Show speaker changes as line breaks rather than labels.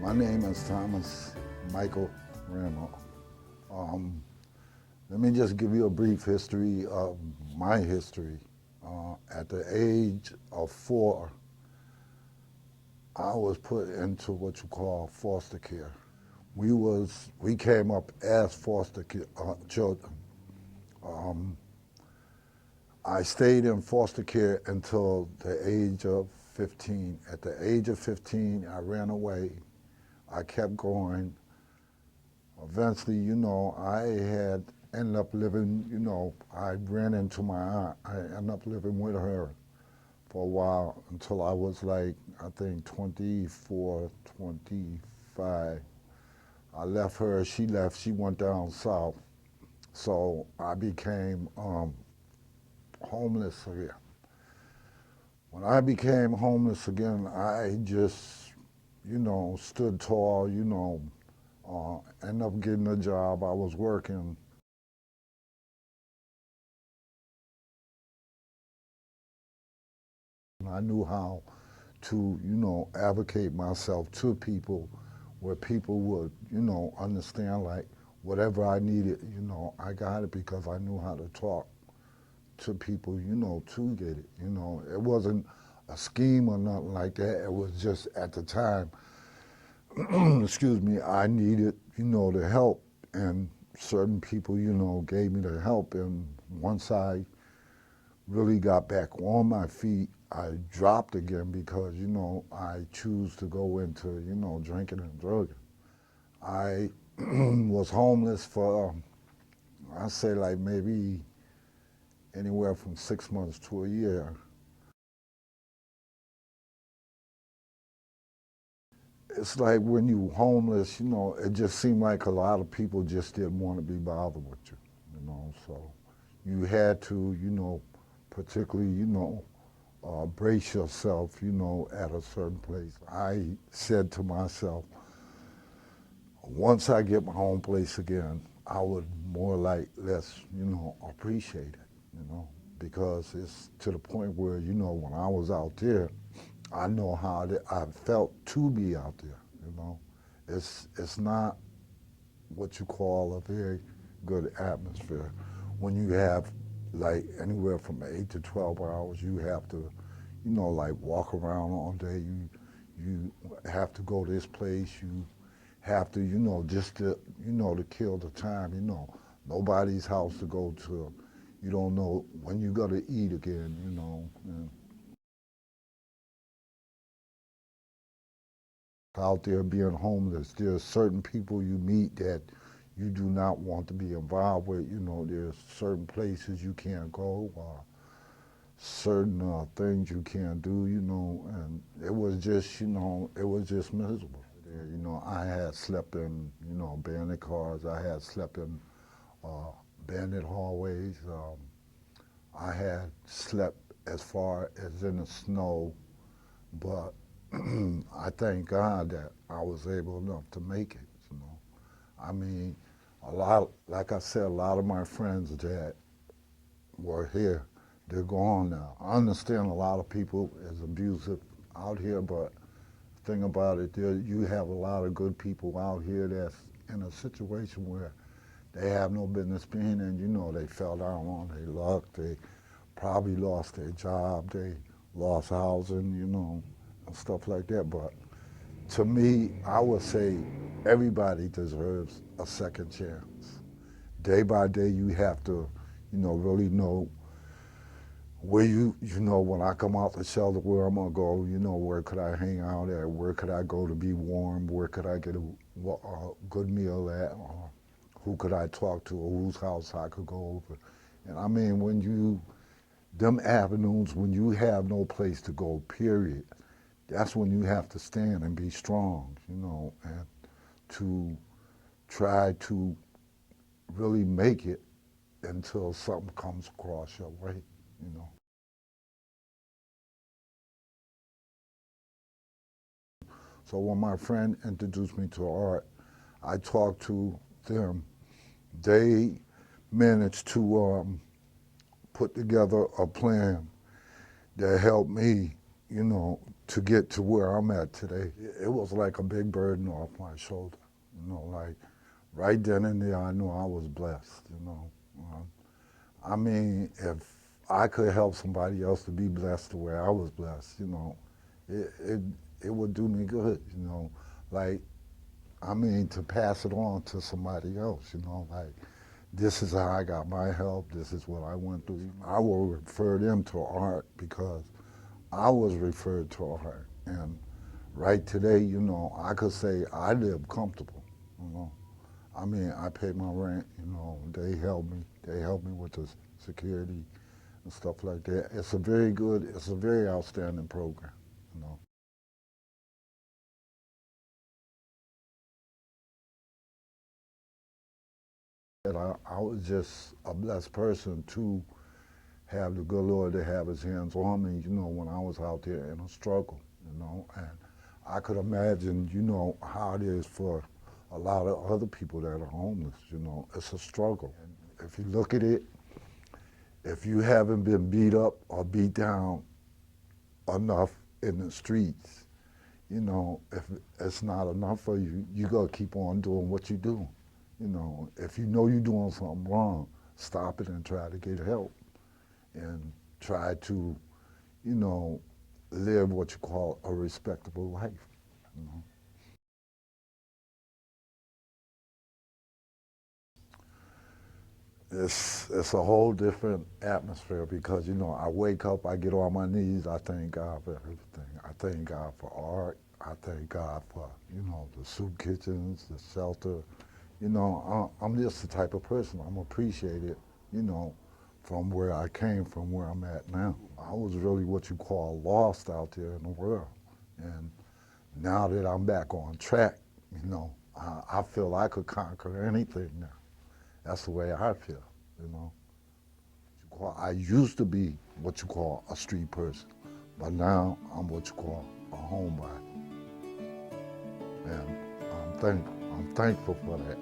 My name is Thomas Michael Randall. Let me just give you a brief history of my history. At the age of 4, I was put into what you call foster care. We came up as foster children. Um, I stayed in foster care until the age of 15. At the age of 15, I ran away. I kept going. Eventually, I had ended up living, I ran into my aunt. I ended up living with her for a while until I was like, I think 24, 25. I left her, she left, she went down south. So I became homeless again. When I became homeless again, I just, stood tall, ended up getting a job. I was working. I knew how to, advocate myself to people where people would, understand like whatever I needed, I got it because I knew how to talk to people, to get it. It wasn't a scheme or nothing like that. It was just at the time, excuse me, I needed, the help, and certain people, gave me the help. And once I really got back on my feet, I dropped again because, I choose to go into, drinking and drugging. I was homeless for, I say like maybe anywhere from 6 months to a year. It's like when you homeless, it just seemed like a lot of people just didn't want to be bothered with you, so you had to, particularly, brace yourself, at a certain place. I said to myself, once I get my own place again, I would more like less, appreciate it, because it's to the point where, when I was out there, I know how I felt to be out there, It's not what you call a very good atmosphere. When you have like anywhere from 8 to 12 hours, you have to, like walk around all day. You have to go this place. You have to, just to, to kill the time. Nobody's house to go to. You don't know when you're gonna eat again. And out there being homeless, there's certain people you meet that you do not want to be involved with. There's certain places you can't go, certain things you can't do, and it was just, it was just miserable. I had slept in, abandoned cars. I had slept in abandoned hallways. I had slept as far as in the snow, but I thank God that I was able enough to make it. I mean, like I said, a lot of my friends that were here, they're gone now. I understand a lot of people is abusive out here, but the thing about it, you have a lot of good people out here that's in a situation where they have no business being in. They fell down on their luck. They probably lost their job. They lost housing, and stuff like that. But to me, I would say everybody deserves a second chance. Day by day, you have to, really know where when I come out the shelter, where I'm gonna go, where could I hang out at, where could I go to be warm, where could I get a good meal at, or who could I talk to, or whose house I could go over. And I mean, them avenues, when you have no place to go, period, that's when you have to stand and be strong, and to try to really make it until something comes across your way, you know. So when my friend introduced me to art, I talked to them. They managed to put together a plan that helped me, to get to where I'm at today. It was like a big burden off my shoulder. Like right then and there, I knew I was blessed. I mean, if I could help somebody else to be blessed the way I was blessed, it, it, it would do me good. Like, I mean, to pass it on to somebody else, like, this is how I got my help, this is what I went through. I will refer them to art because I was referred to art. And right today, I could say I live comfortable. I mean, I pay my rent, they help me. They help me with the security and stuff like that. It's a very outstanding program. And I was just a blessed person to have the good Lord to have his hands on me, when I was out there in a struggle, and I could imagine, how it is for a lot of other people that are homeless. It's a struggle. And if you look at it, if you haven't been beat up or beat down enough in the streets, if it's not enough for you, you gotta keep on doing what you do. If you know you're doing something wrong, stop it and try to get help and try to, you know, live what you call a respectable life. It's a whole different atmosphere because I wake up, I get on my knees, I thank God for everything. I thank God for art. I thank God for the soup kitchens, the shelter. I'm just the type of person. I'm appreciated, you know, from where I came from where I'm at now. I was really what you call lost out there in the world, and now that I'm back on track, I feel I could conquer anything now. That's the way I feel, you know. I used to be what you call a street person, but now I'm what you call a homebody. And I'm thankful for that.